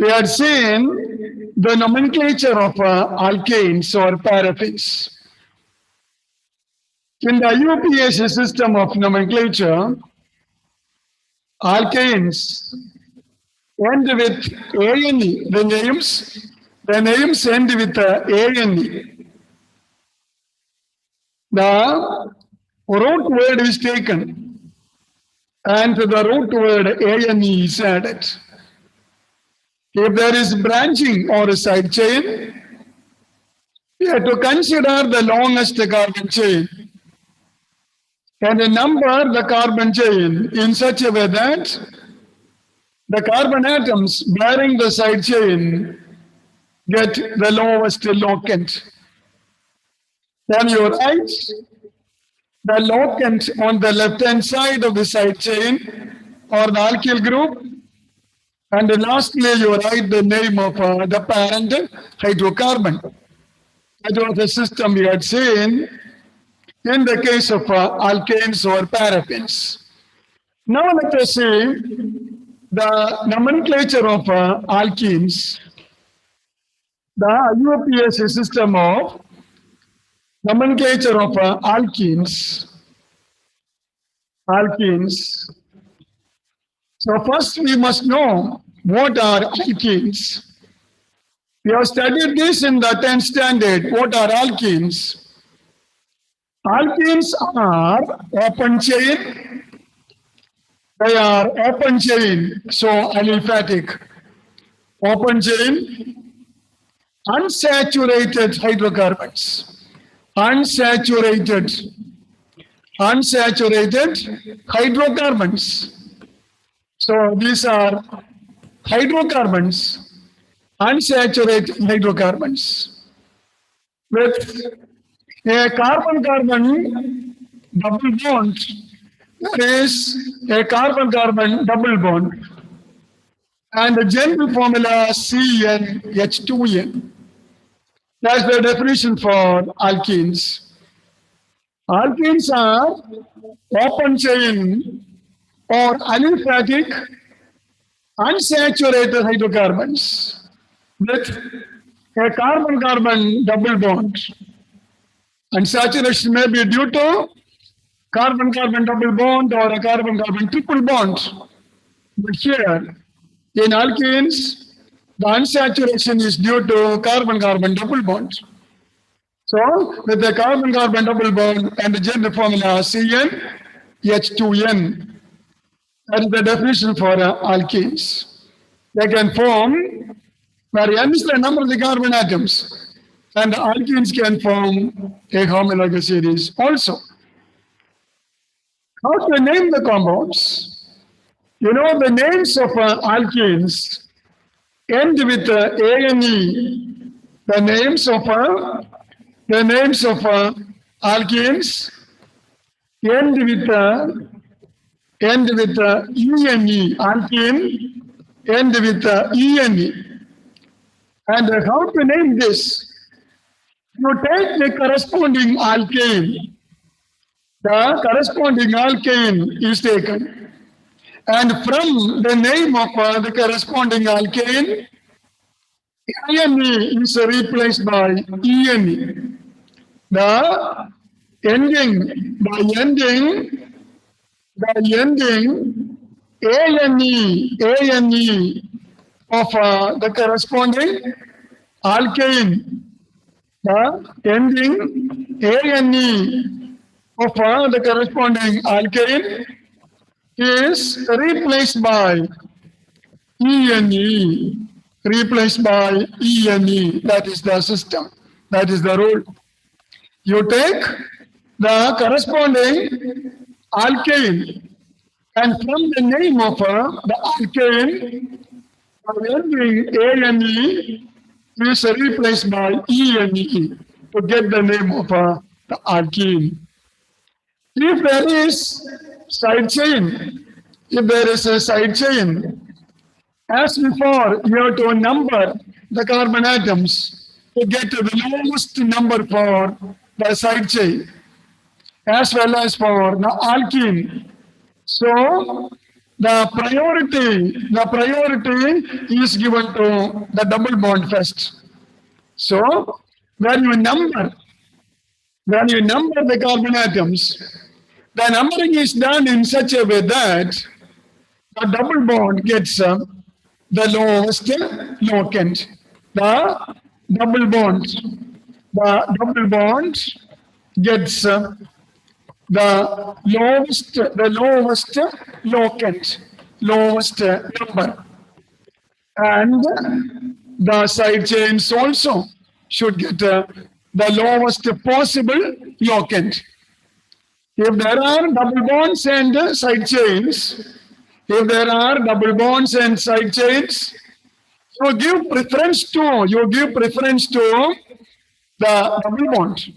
We had seen the nomenclature of alkanes or paraffins. In the UPAC system of nomenclature, alkanes end with ANE. The names end with ANE. The root word is taken and the root word ANE is added. If there is branching or a side chain, we have to consider the longest carbon chain and number the carbon chain in such a way that the carbon atoms bearing the side chain get the lowest locant. Then you write the locant on the left-hand side of the side chain or the alkyl group, and lastly you write the name of the parent hydrocarbon. That was the system we had seen in the case of alkanes or paraffins. Now let us see the nomenclature of alkenes, the UPAC system of nomenclature of alkenes. So first we must know what are alkenes. We have studied this in the 10th standard. What are alkenes? Alkenes are open chain. They are open chain, so aliphatic. Open chain, unsaturated hydrocarbons. Unsaturated hydrocarbons. So these are hydrocarbons, unsaturated hydrocarbons with a carbon-carbon double bond. There is a carbon-carbon double bond and the general formula CnH2n. That's the definition for alkenes. Alkenes are open chain or aliphatic unsaturated hydrocarbons with a carbon-carbon double bond. And saturation may be due to carbon-carbon double bond or a carbon-carbon triple bond. But here, in alkenes, the unsaturation is due to carbon-carbon double bond. So, with the carbon-carbon double bond and the general formula CnH2n, that is the definition for alkenes. They can form, where n is the number of the carbon atoms, and the alkenes can form a homologous series also. How to name the compounds? You know, the names of alkenes end with ANE. The names of alkenes end with ENE. Alkene end with ENE. And how to name this? You take the corresponding alkane. The corresponding alkane is taken. And from the name of the corresponding alkane, ANE is replaced by ENE. The ending ANE of the corresponding alkane. The ending ANE of the corresponding alkane is replaced by ENE. Replaced by ENE. That is the system. That is the rule. You take the corresponding alkane and from the name of the alkane, the ending ANE is replaced by ENE to get the name of the alkene. If there is side chain, as before, you have to number the carbon atoms to get to the lowest number for the side chain, as well as for the alkene. So, the priority is given to the double bond first. So when you number the carbon atoms, the numbering is done in such a way that the double bond gets the lowest locant. The double bond, the double bond gets the lowest locant, lowest number, and the side chains also should get the lowest possible locant. If there are double bonds and side chains, if there are double bonds and side chains, you give preference to the double bond,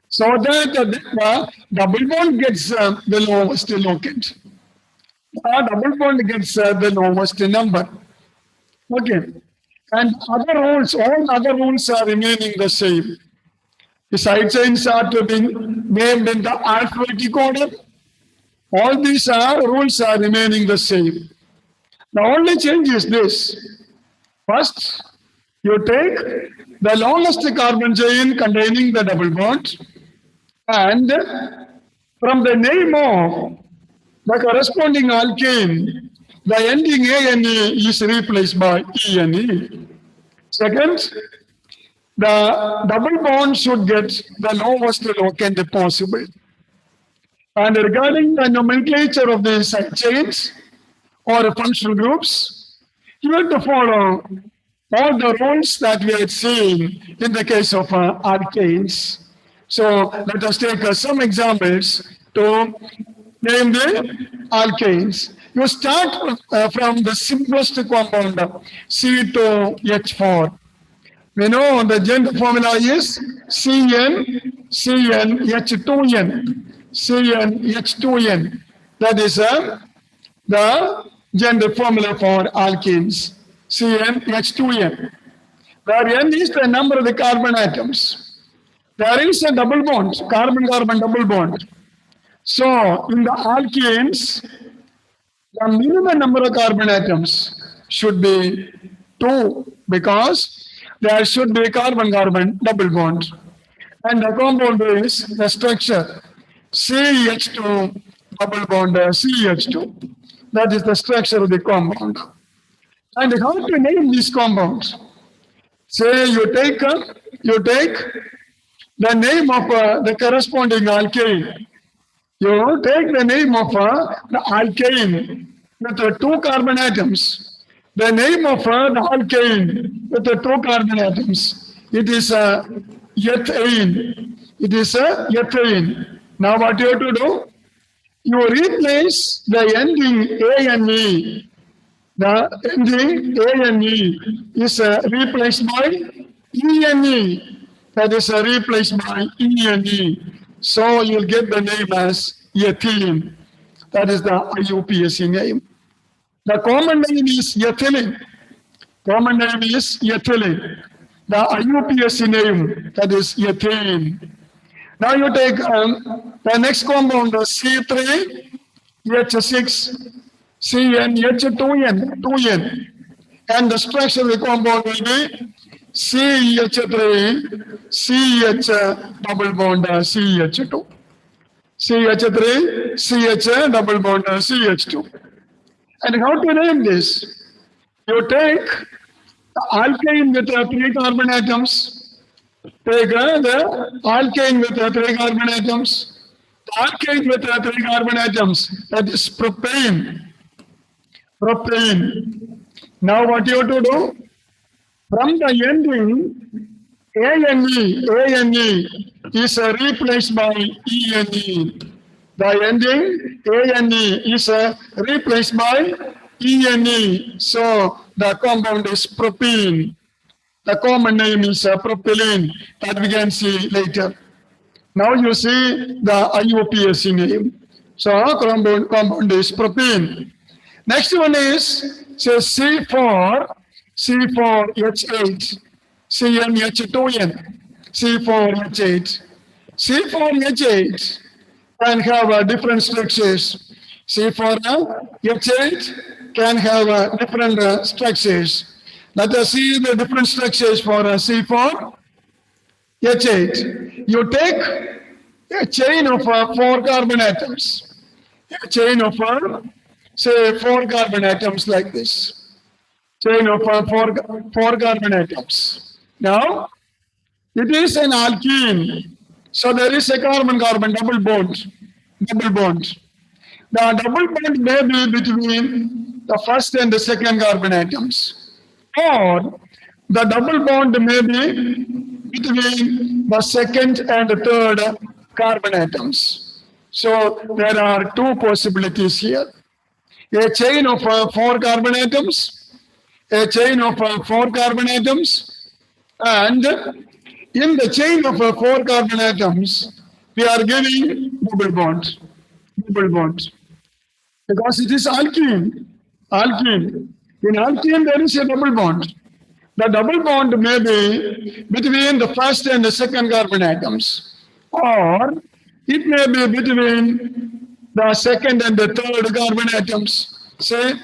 so that the double bond gets the lowest locant. The double bond gets the lowest number. Okay. And other rules, all other rules are remaining the same. The side chains are to be named in the alphabetic order. All these rules are remaining the same. The only change is this. First, you take the longest carbon chain containing the double bond, and from the name of the corresponding alkane, the ending ANE is replaced by ENE. Second, the double bond should get the lowest locant possible. And regarding the nomenclature of the side chains or functional groups, you have to follow all the rules that we had seen in the case of alkanes. So let us take some examples to name the alkanes. You start from the simplest compound, C2H4. We know the gender formula is CnH2n. CnH2n. That is the gender formula for alkenes. CnH2n. Where N is the number of the carbon atoms. There is a double bond, carbon-carbon double bond. So in the alkenes, the minimum number of carbon atoms should be 2, because there should be a carbon-carbon double bond. And the compound is the structure CH2 double bond CH2. That is the structure of the compound. And how to name these compounds? Say you take the name of the corresponding alkane. You take the name of the alkane with 2 carbon atoms. The name of the alkane with the 2 carbon atoms. It is ethane. It is ethane. Now what you have to do? You replace the ending ANE. The ending ANE is replaced by ENE. That is replaced by ENE. So you'll get the name as ethylene. That is the IUPAC name. The common name is ethylene. Common name is ethylene. The IUPAC name, that is ethane. Now you take the next compound, C3H6, CnH2n, 2n. And the structure of the compound will be CH3, CH double bond CH2. CH3, CH double bond CH2. And how to name this? You take the alkane with 3 carbon atoms. Take the alkane with 3 carbon atoms. The alkane with 3 carbon atoms, that is propane. Propane. Now what you have to do? From the ending, ANE is replaced by ENE. The ending ANE is replaced by ENE. So the compound is propene. The common name is propylene, that we can see later. Now you see the IUPAC name. So compound is propene. Next one is C4H8, CnH2n, C4H8. C4H8 can have different structures. See, for H8 can have different structures. Let us see the different structures for C4 H8. You take a chain of four carbon atoms. A chain of say four carbon atoms like this. Chain of four carbon atoms. Now, it is an alkene. So there is a carbon-carbon double bond. Double bond. The double bond may be between the first and the second carbon atoms. Or the double bond may be between the second and the third carbon atoms. So there are two possibilities here. A chain of four carbon atoms, a chain of four carbon atoms, and in the chain of four carbon atoms, we are giving double bond. Double bond. Because it is alkene. Alkene. In alkene, there is a double bond. The double bond may be between the first and the second carbon atoms, or it may be between the second and the third carbon atoms. Say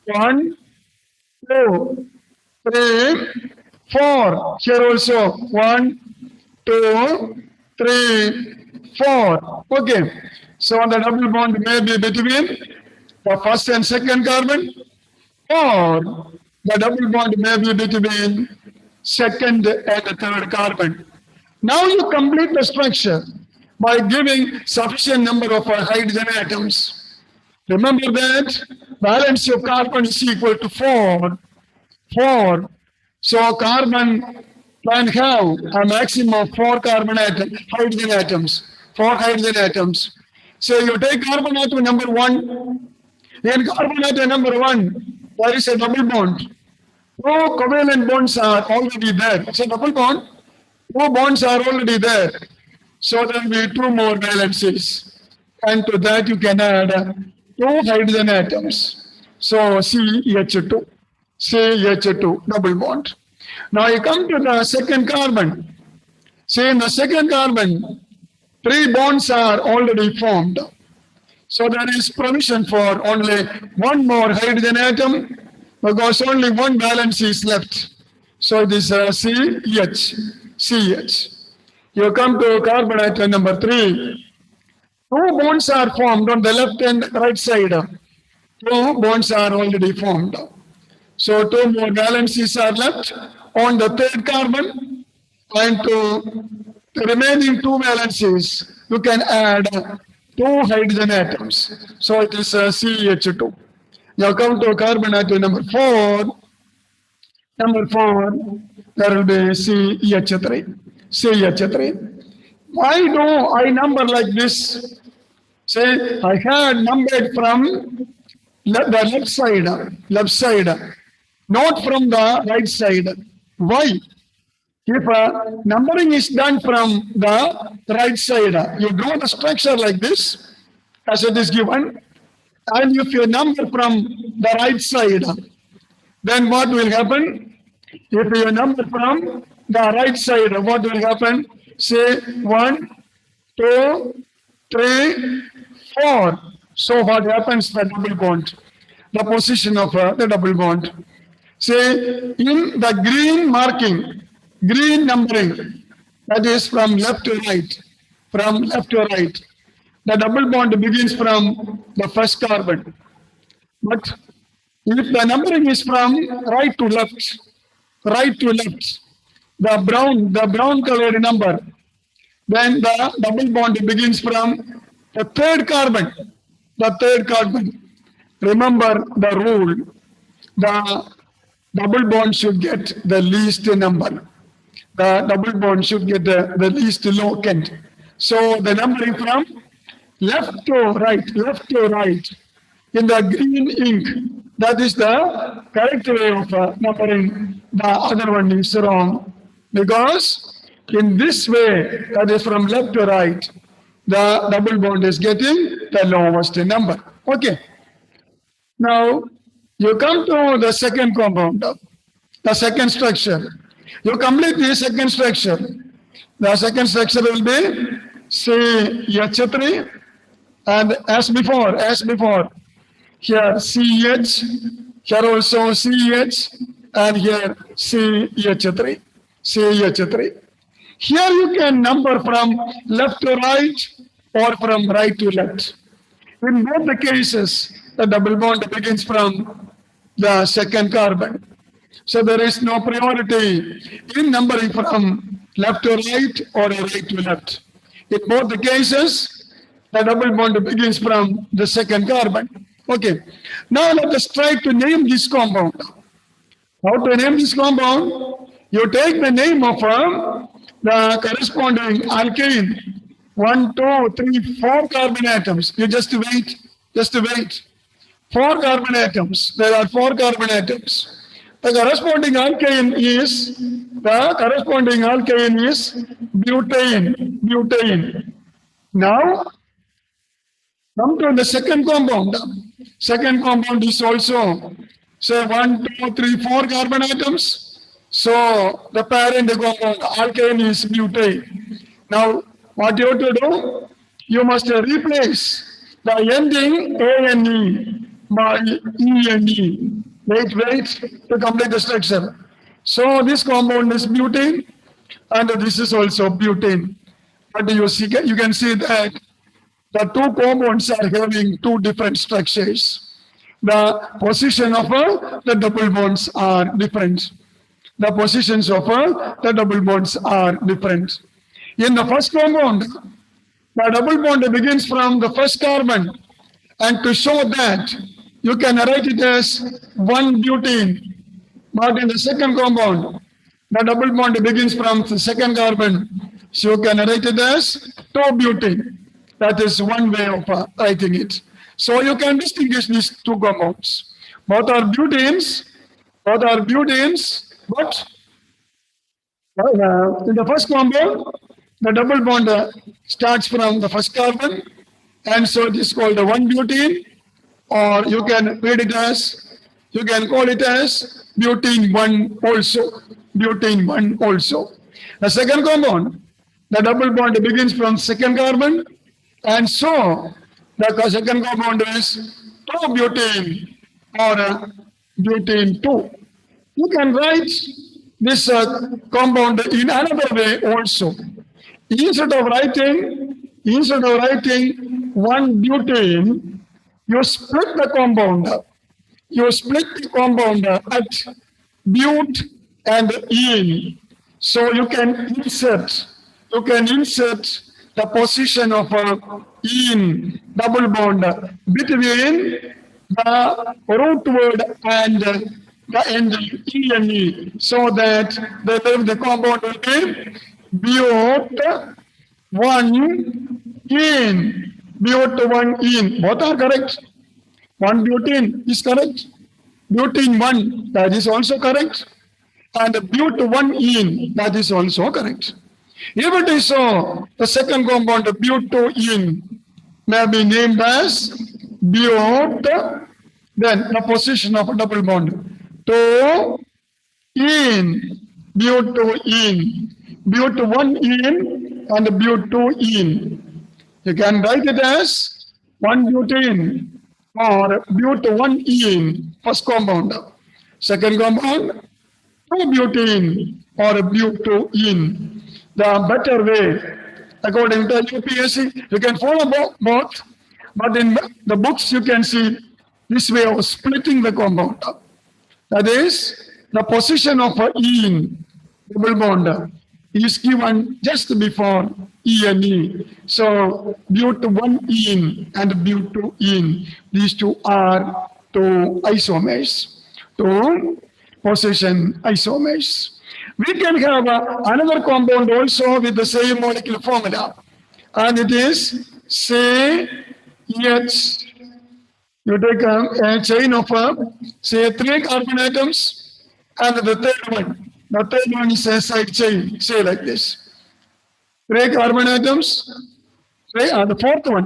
1, 2, 3, 4. Here also 1, 2, 3, 4. Okay. So the double bond may be between the first and second carbon, or the double bond may be between second and the third carbon. Now you complete the structure by giving sufficient number of hydrogen atoms. Remember that valence of carbon is equal to 4. 4. So carbon can have a maximum of 4 hydrogen atoms. 4 hydrogen atoms. So you take carbon atom number 1. In carbon atom number 1, there is a double bond. Two covalent bonds are already there. It's a double bond. Two bonds are already there. So there will be 2 more valencies. And to that you can add 2 hydrogen atoms. So CH2. CH2, double bond. Now you come to the second carbon. See, in the second carbon, 3 bonds are already formed. So there is provision for only 1 more hydrogen atom because only 1 valence is left. So this CH. CH. You come to carbon atom number 3. 2 bonds are formed on the left and right side. 2 bonds are already formed. So 2 more valencies are left on the third carbon, and to the remaining 2 valencies, you can add 2 hydrogen atoms. So it is CH2. You come to carbon atom number 4. Number 4, there will be CH3. CH3. Why do I number like this? Say, I had numbered from the left side, not from the right side. Why? If numbering is done from the right side, you draw the structure like this, as it is given, and if you number from the right side, then what will happen? If you number from the right side, what will happen? Say 1, 2, 3, 4. So what happens? The double bond, the position of the double bond. Say in the green marking, green numbering, that is from left to right. From left to right. The double bond begins from the first carbon. But if the numbering is from right to left, the brown colored number, then the double bond begins from the third carbon. The third carbon. Remember the rule. The double bond should get the least number. The double bond should get the least locant. So the numbering from left to right, in the green ink, that is the correct way of numbering. The other one is wrong. Because in this way, that is from left to right, the double bond is getting the lowest number. Okay. Now, you come to the second compound, the second structure. You complete the second structure. The second structure will be CH3 And as before, here CH, here also CH, and here CH3, CH3. Here you can number from left to right or from right to left. In both the cases, the double bond begins from the second carbon. So there is no priority in numbering from left to right or right to left. In both the cases, the double bond begins from the second carbon. Okay. Now let us try to name this compound. How to name this compound? You take the name of the corresponding alkane. 1, 2, 3, 4 carbon atoms. You just wait. Just wait. 4 carbon atoms. There are 4 carbon atoms. The corresponding alkane is butane. Butane. Now come to the second compound. Second compound is also say 1, 2, 3, 4 carbon atoms. So the parent compound alkane is butane. Now what you have to do? You must replace the ending ANE by ENE. Wait to complete the structure. So this compound is butane, and this is also butane. But you can see that the two compounds are having two different structures. The position of the double bonds are different. The positions of the double bonds are different. In the first compound, the double bond begins from the first carbon, and to show that, you can write it as 1 butane. But in the second compound, the double bond begins from the second carbon, so you can write it as 2 butane. That is one way of writing it. So you can distinguish these two compounds. Both are butanes, but in the first compound, the double bond starts from the first carbon, and so it is called the 1 butane, or you can read it as, you can call it as butane 1 also. Butane 1 also. The second compound, the double bond begins from second carbon, and so the second compound is 2 butane or butane 2. You can write this compound in another way also. Instead of writing 1 butane, you split the compound. You split the compound at but and ene. So you can insert the position of ene double bond between the root word and the ending ene, so that the compound will be but 1 ene. But 1 ene. Both are correct. 1 butane is correct. Butane 1, that is also correct. And but 1 ene, that is also correct. If it is so, the second compound, but 2 ene, may be named as but, then the position of a double bond. 2 ene, but 2 ene, but 1 ene, and but 2 ene. You can write it as 1 butane or but 1 ene, first compound. Second compound, 2 butane or but 2 ene. The better way, according to UPSC, you can follow both, but in the books you can see this way of splitting the compound. That is, the position of a ene, double bond, is given just before ene. So but 1 ene and but 2 ene, these two are two isomers, two position isomers. We can have another compound also with the same molecular formula, and it is say H. You take a chain of say 3 carbon atoms, and the third one is a side chain, say like this. 3 carbon atoms, the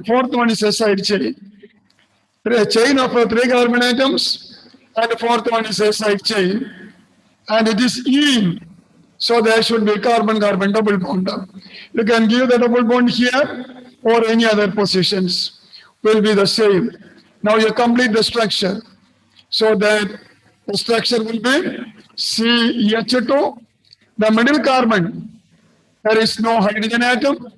fourth one is a side chain. A chain of 3 carbon atoms, and the fourth one is a side chain, and it is ene. So there should be carbon-carbon double bond. You can give the double bond here or any other positions. will be the same. Now you complete the structure. So that the structure will be CH2. The middle carbon, there is no hydrogen atom,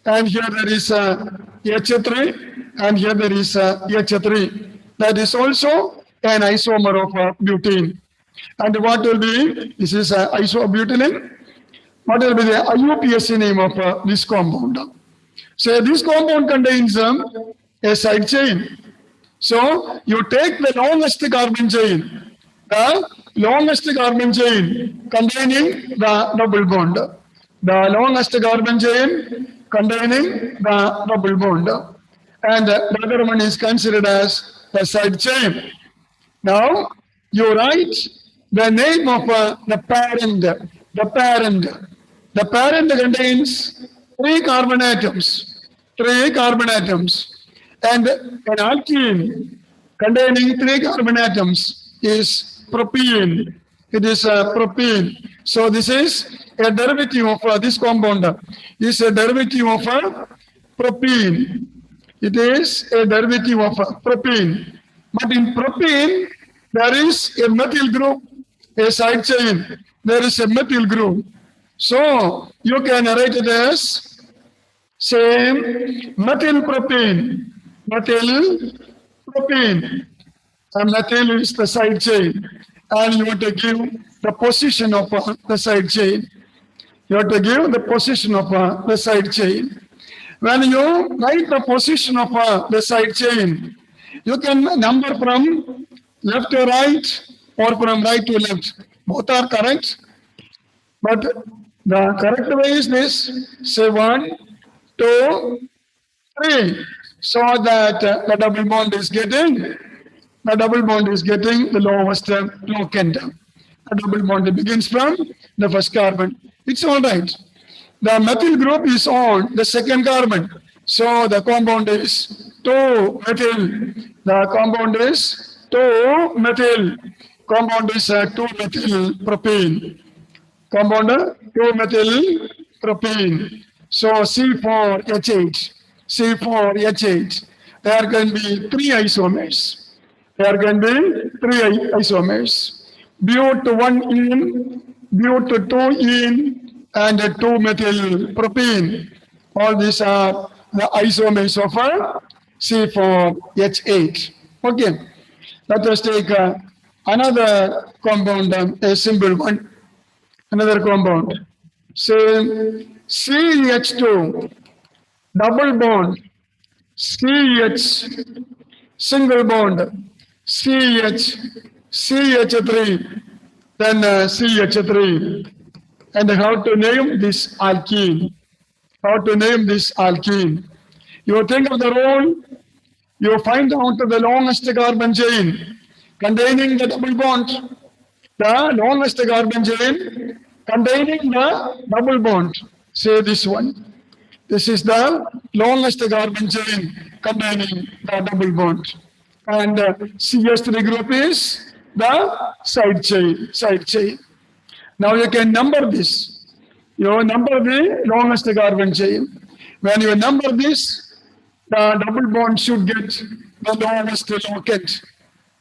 and here there is a H3, and here there is a H3. That is also an isomer of butane. And what will be, this is isobutylene. What will be the IUPAC name of this compound? So this compound contains a side chain. So you take the longest carbon chain, the longest carbon chain containing the double bond. The longest carbon chain containing the double bond. And the other one is considered as the side chain. Now you write the name of the parent. The parent. The parent contains three carbon atoms. Three carbon atoms. And an alkene containing three carbon atoms is propene. It is propene. So this is a derivative of this compound. This is a derivative of propene. It is a derivative of propene. But in propene, there is a methyl group, a side chain. There is a methyl group. So you can write it as same methyl propene. Methyl propene. And methyl is the side chain. And you want to give the position of the side chain. You have to give the position of the side chain. When you write the position of the side chain, you can number from left to right or from right to left. Both are correct. But the correct way is this. Say 1, 2, 3. So that the double bond is getting the lowest locant. The double bond begins from the first carbon. It's all right. The methyl group is on the second carbon. So the compound is 2-methyl. The compound is 2-methyl. Compound is 2-methyl propane. Compound 2-methyl propane. So C4H8. C4H8. There can be three isomers. There can be three isomers. But 1 in, but 2 in, and 2-methyl propane. All these are the isomers of C4H8. Okay. Let us take another compound, a simple one. Another compound. Say CH2, double bond, CH, single bond, CH, CH3, then CH3. And how to name this alkene? How to name this alkene? You think of the role, you find out the longest carbon chain containing the double bond. The longest carbon chain containing the double bond. Say this one. This is the longest carbon chain containing the double bond. And CH3 group is the side chain. Side chain. Now you can number this. You number the longest carbon chain. When you number this, the double bond should get the lowest locant.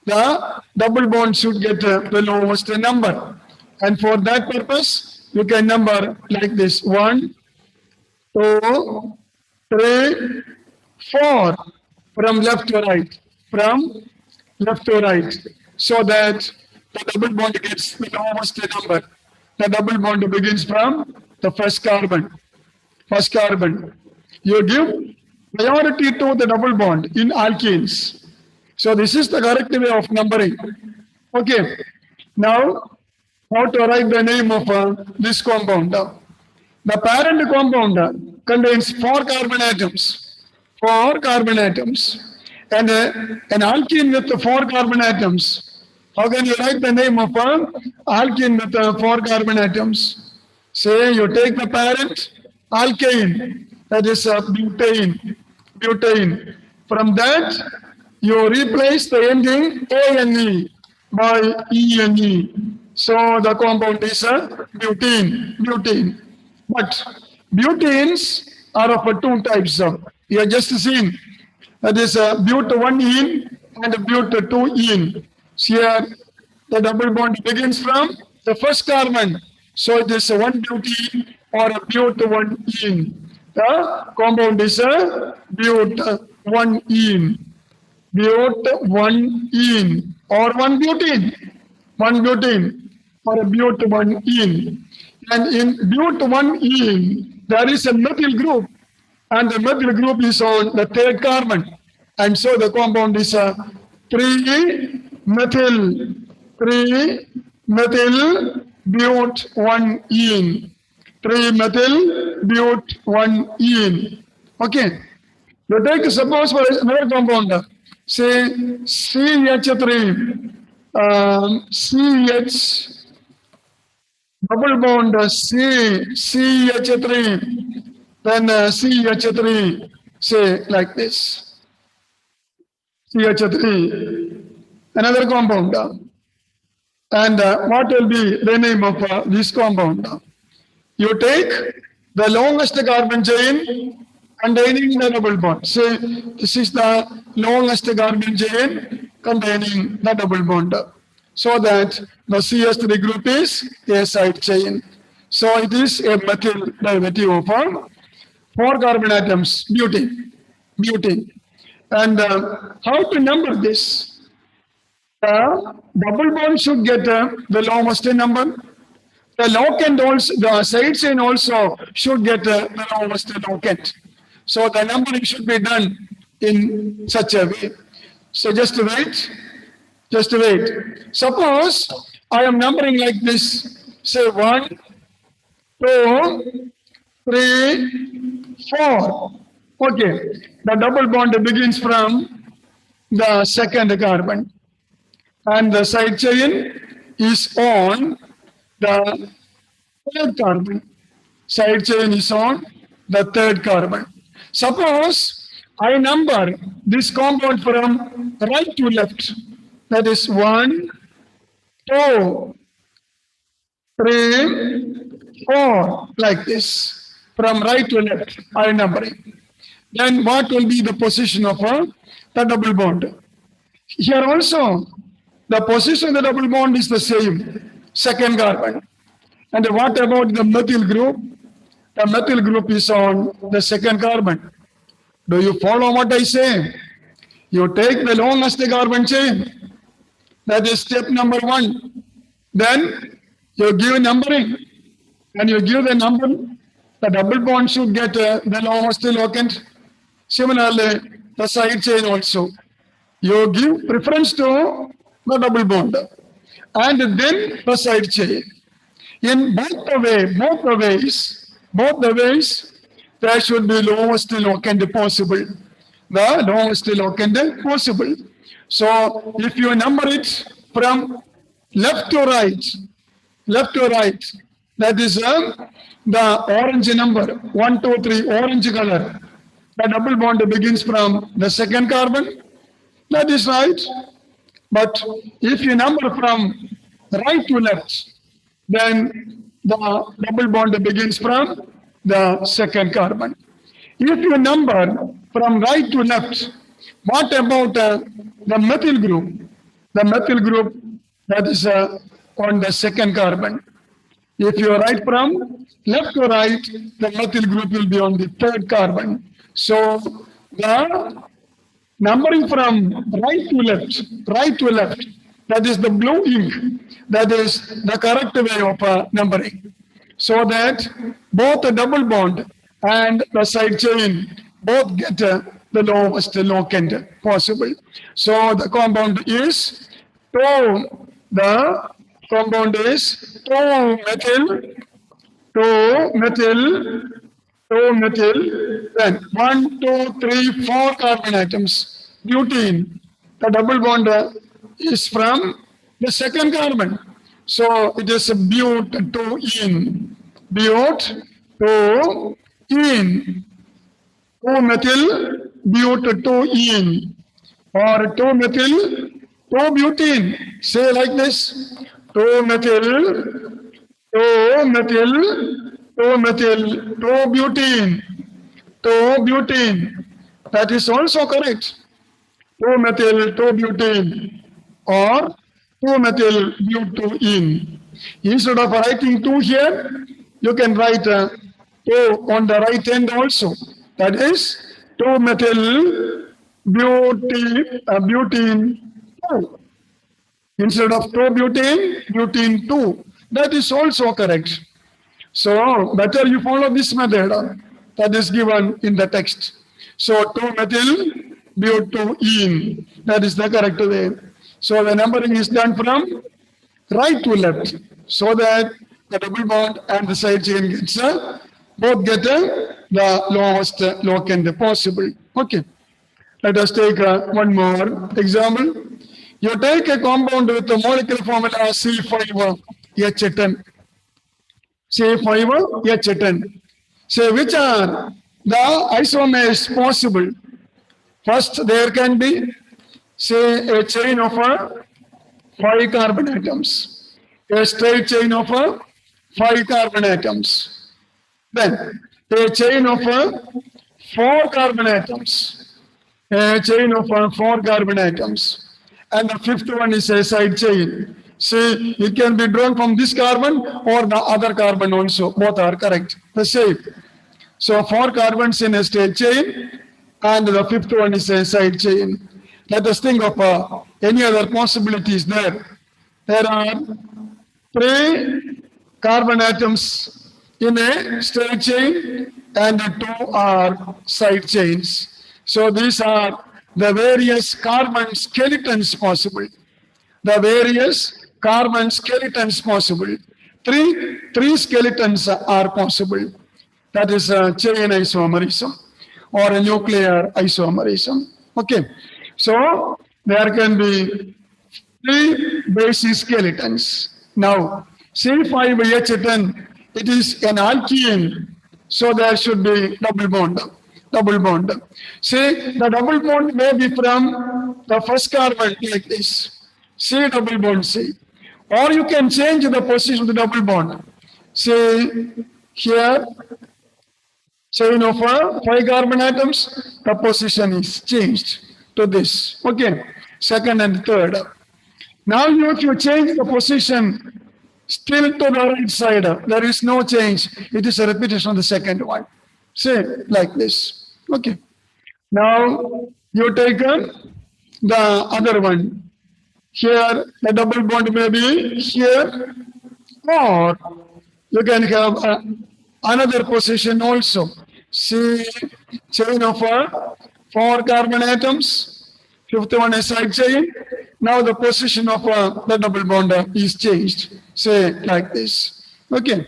The double bond should get the lowest number. And for that purpose, you can number like this. 1, 2, 3, 4. From left to right. From left to right. So that the double bond gets the lowest number. The double bond begins from the first carbon. First carbon. You give priority to the double bond in alkenes. So this is the correct way of numbering. Okay. Now, how to write the name of this compound? The parent compound contains 4 carbon atoms. 4 carbon atoms. And an alkene with 4 carbon atoms. How can you write the name of an alkene with 4 carbon atoms? Say you take the parent alkane, that is butane. Butane. From that, you replace the ending ANE by ENE. So the compound is butane. Butane. But butanes are of 2 types. You have just seen That is but 1-ene and but 2-ene. Here, the double bond begins from the first carbon. So it is a 1-butene or a but 1-ene. The compound is a but 1-ene. But 1-ene or 1-butene. 1-butene or a but 1-ene. And in but 1-ene, there is a methyl group, and the methyl group is on the third carbon. And so the compound is a 3-methyl, 3-methyl but 1-ene. 3-methyl but 1-ene. Okay. You take suppose for another compound, say CH3, CH double bond CH3, then CH3, say like this, CH3, another compound. And what will be the name of this compound? You take the longest carbon chain containing the double bond. Say this is the longest carbon chain containing the double bond. So that the CH3 group is a side chain. So it is a methyl derivative of 4 carbon atoms, butane. Butane. And how to number this? The double bond should get the lowest number. The locant also, the side chain also should get the lowest locant. So the numbering should be done in such a way. So just wait. Just wait. Suppose I am numbering like this. Say 1, 2, 3, 4. Okay. The double bond begins from the second carbon. And the side chain is on the third carbon. Side chain is on the third carbon. Suppose I number this compound from right to left. That is 1, 2, 3, 4, like this. From right to left, I numbering. Then what will be the position of the double bond? Here also, the position of the double bond is the same, second carbon. And what about the methyl group? The methyl group is on the second carbon. Do you follow what I say? You take the longest carbon chain. That is step number 1. Then you give numbering. And you give the number. The double bond should get the longest locant. Similarly, the side chain also. You give preference to the double bond. And then the side chain. In both the ways, there should be lowest locant possible. The lowest locant possible. So if you number it from left to right, that is the orange number, 1, 2, 3, orange color. The double bond begins from the second carbon. That is right. But if you number from right to left, then the double bond begins from the second carbon. If you number from right to left, what about the methyl group? The methyl group that is on the second carbon. If you write from left to right, the methyl group will be on the third carbon. So the numbering from right to left, that is the blue ink. That is the correct way of numbering. So that both the double bond and the side chain both get the lowest locant possible. So the compound is 2. The compound is 2-methyl, 2-methyl, then 1, 2, 3, 4 carbon atoms. Butene, the double bond is from the second carbon. So it is a but 2-ene. But 2-ene. 2-methyl but 2-ene. Or 2-methyl 2-butene. Say like this. 2-methyl 2-butene. 2-butene. That is also correct. 2-methyl-2-butene or 2-methyl-butene. Instead of writing 2 here, you can write 2 on the right hand also. That is 2-methyl-butene 2. Instead of 2-butene, butene 2. That is also correct. So better you follow this method that is given in the text. So 2-methyl butene. That is the correct way. So the numbering is done from right to left, so that the double bond and the side chain gets both get the lowest locant possible. Okay. Let us take one more example. You take a compound with the molecular formula C5H10. C5H10. Say which are the isomers possible. First, there can be, say, a chain of 5 carbon atoms, a straight chain of 5 carbon atoms. Then, a chain of 4 carbon atoms, a chain of 4 carbon atoms. And the fifth one is a side chain. See, it can be drawn from this carbon or the other carbon also. Both are correct. The same. So 4 carbons in a straight chain, and the fifth one is a side chain. Let us think of any other possibilities there. There are 3 carbon atoms in a straight chain and 2 are side chains. So these are the various carbon skeletons possible. The various carbon skeletons possible. Three skeletons are possible. That is a chain isomerism or a nuclear isomerism. Okay. So there can be 3 basic skeletons. Now, C5H10, it is an alkene, so there should be double bond. Double bond. See, the double bond may be from the first carbon like this. C double bond C. Or you can change the position of the double bond. See, here, chain of 5 carbon atoms, the position is changed to this. Okay, second and third. Now, if you change the position still to the right side, there is no change. It is a repetition of the second one. Say like this. Okay. Now, you take the other one. Here, the double bond may be here, or you can have another position also. See, chain of 4 carbon atoms, fifth one is side chain. Now the position of the double bond is changed. Say like this. Okay,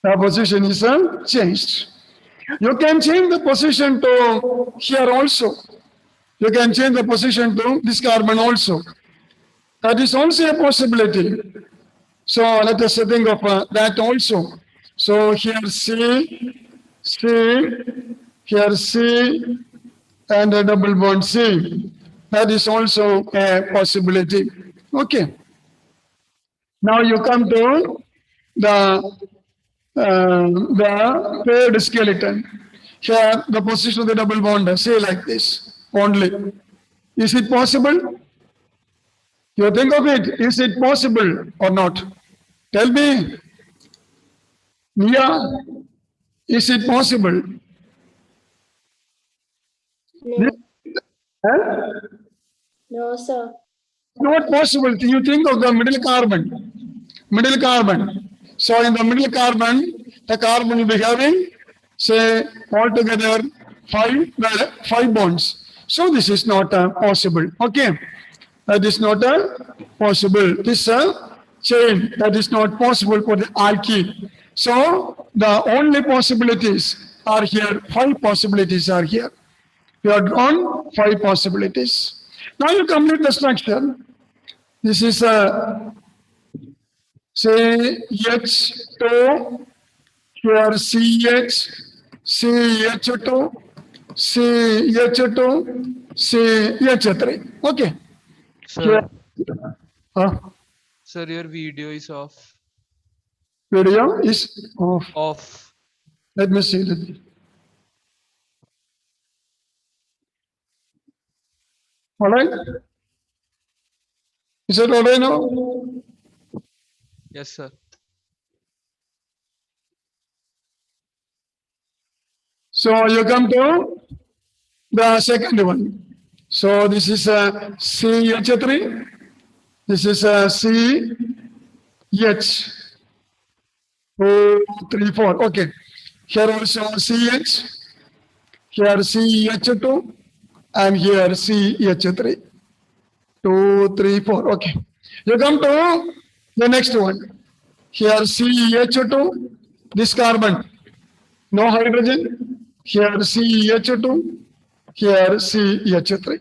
the position is changed. You can change the position to here also. You can change the position to this carbon also. That is also a possibility. So let us think of that also. So here C, here C, and a double bond C. That is also a possibility. Okay. Now you come to the paired skeleton. Here the position of the double bond, say like this only. Is it possible? You think of it. Is it possible or not? Tell me. Nia, is it possible? No, Huh? no, sir. Not possible. You think of the middle carbon. Middle carbon. So in the middle carbon, the carbon will be having, say, altogether 5 bonds. So this is not possible. Okay. That is not possible. This chain that is not possible for the alkene. So the only possibilities are here. 5 possibilities are here. You have drawn 5 possibilities. Now you complete the structure. This is say H2, here CH, CH2, CH2, CH3. Okay. Here, Sir, uh, sir, your video is off. video is off. Off. Let me see. All right? Is it all right now? Yes, sir. So you come to the second one. So this is CH3. This is CH. 2, 3, 4. Okay. Here also CH. Here CH2. And here CH3. 2, 3, 4. Okay. You come to the next one. Here CH2. This carbon. No hydrogen. Here CH2. Here CH3.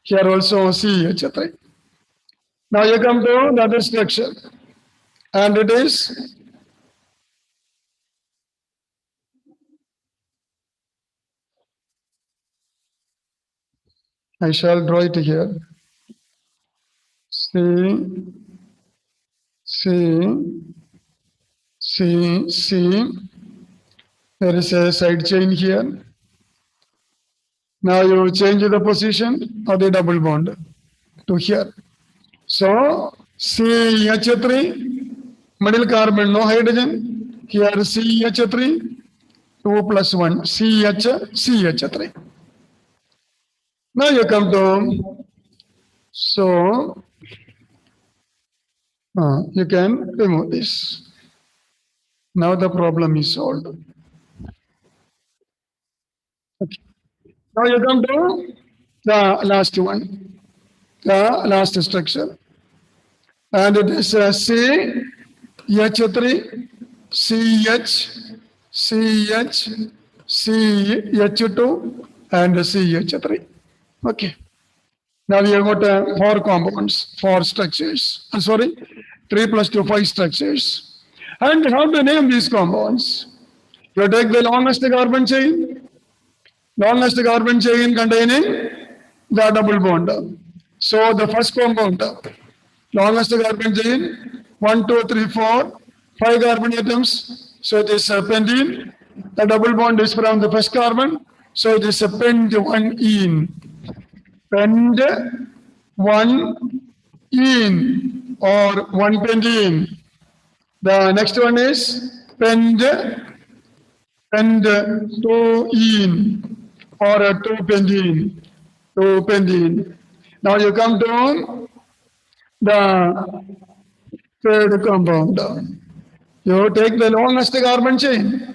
Here also CH3. Now you come to the other structure. And it is I shall draw it here. C, C, C, C. There is a side chain here. Now you change the position of the double bond to here. So CH3, middle carbon, no hydrogen. Here CH3, 2 plus 1, CH3. Now you come to, so you can remove this. Now the problem is solved. Okay. Now you come to the last one, the last structure. And it is CH3, CH, CH, CH2, and CH3. Okay. Now we have got 4 compounds, 4 structures. Sorry, 3 plus 2, 5 structures. And how to name these compounds? You take the longest carbon chain containing the double bond. So the first compound, longest carbon chain, 1, 2, 3, 4, 5 carbon atoms. So it is pentene. The double bond is from the first carbon. So it is a pent1-ene. Pent1-ene or 1-pentene. The next one is pent2-ene or a 2-pentene. 2-pentene. Now you come to the third compound. You take the longest carbon chain.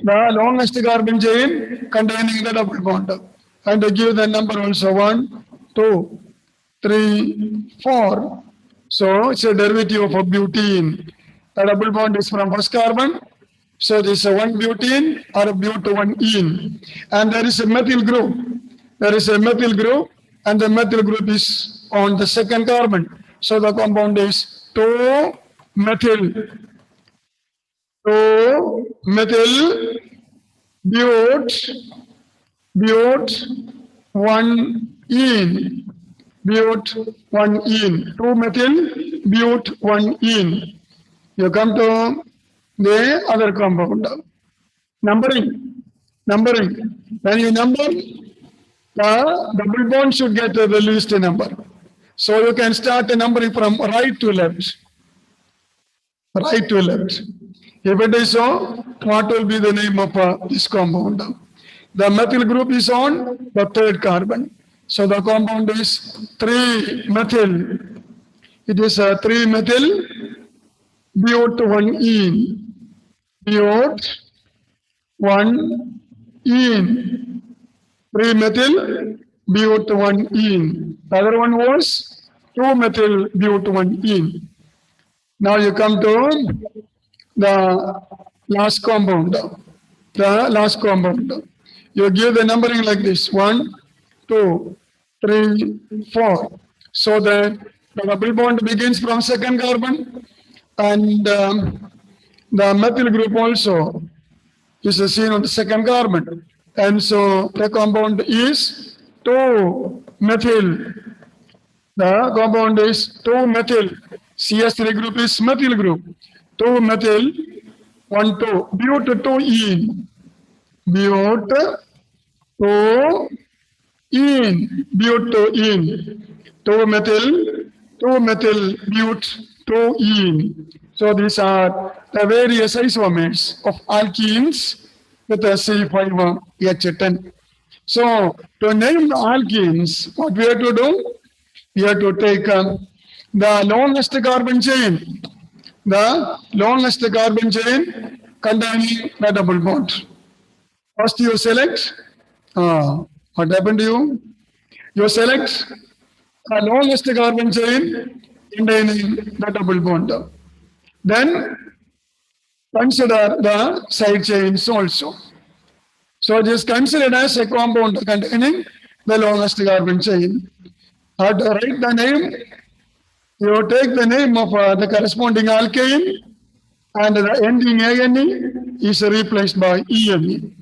The longest carbon chain containing the double bond. And give the number also 1, 2, 3, 4. So it's a derivative of a butene. The double bond is from first carbon. So this is a 1-butene or a but1-ene. And there is a methyl group. There is a methyl group and the methyl group is on the second carbon. So the compound is 2-methyl. 2-methyl but1-ene. But1-ene. 2-methyl but1-ene. You come to the other compound. Numbering. When you number, the double bond should get the least number. So you can start the numbering from right to left. Right to left. If it is so, what will be the name of this compound? The methyl group is on the third carbon. So the compound is 3-methyl. It is a 3-methyl but1-ene. But1-ene. 3-methyl but1-ene. The other one was 2-methyl but1-ene. Now you come to the last compound. The last compound. You give the numbering like this: 1, 2, 3, 4. So that the double bond begins from second carbon, and the methyl group also is seen on the second carbon. And so the compound is 2-methyl. The compound is 2-methyl. CS3 group is methyl group. 2-methyl, 1, 2, but2-ene. But2-ene. ene, butene, 2-methyl bute, 2-ene. So these are the various isomers of alkenes with a C5H10. So to name the alkenes, what we have to do? We have to take the longest carbon chain, containing the double bond. First you select, what happened to you? You select the longest carbon chain containing the double bond. Then consider the side chains also. So it is considered as a compound containing the longest carbon chain. To write the name, you take the name of the corresponding alkane and the ending ane is replaced by ene.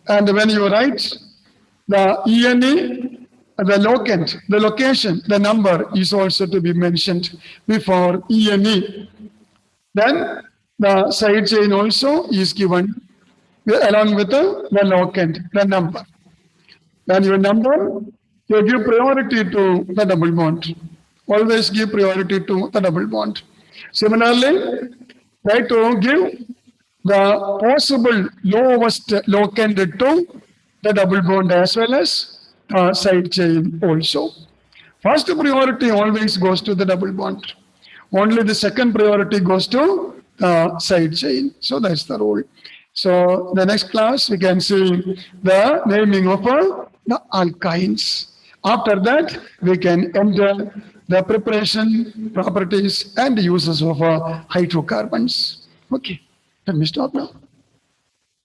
And when you write the ene, the locant, the location, the number is also to be mentioned before ene. Then the side chain also is given along with the locant, the number. When your number, you give priority to the double bond. Always give priority to the double bond. Similarly, try to give the possible lowest locant to the double bond as well as side chain also. First priority always goes to the double bond. Only the second priority goes to side chain. So that's the rule. So the next class we can see the naming of the alkynes. After that we can enter the preparation, properties and uses of hydrocarbons. Okay, let me stop now.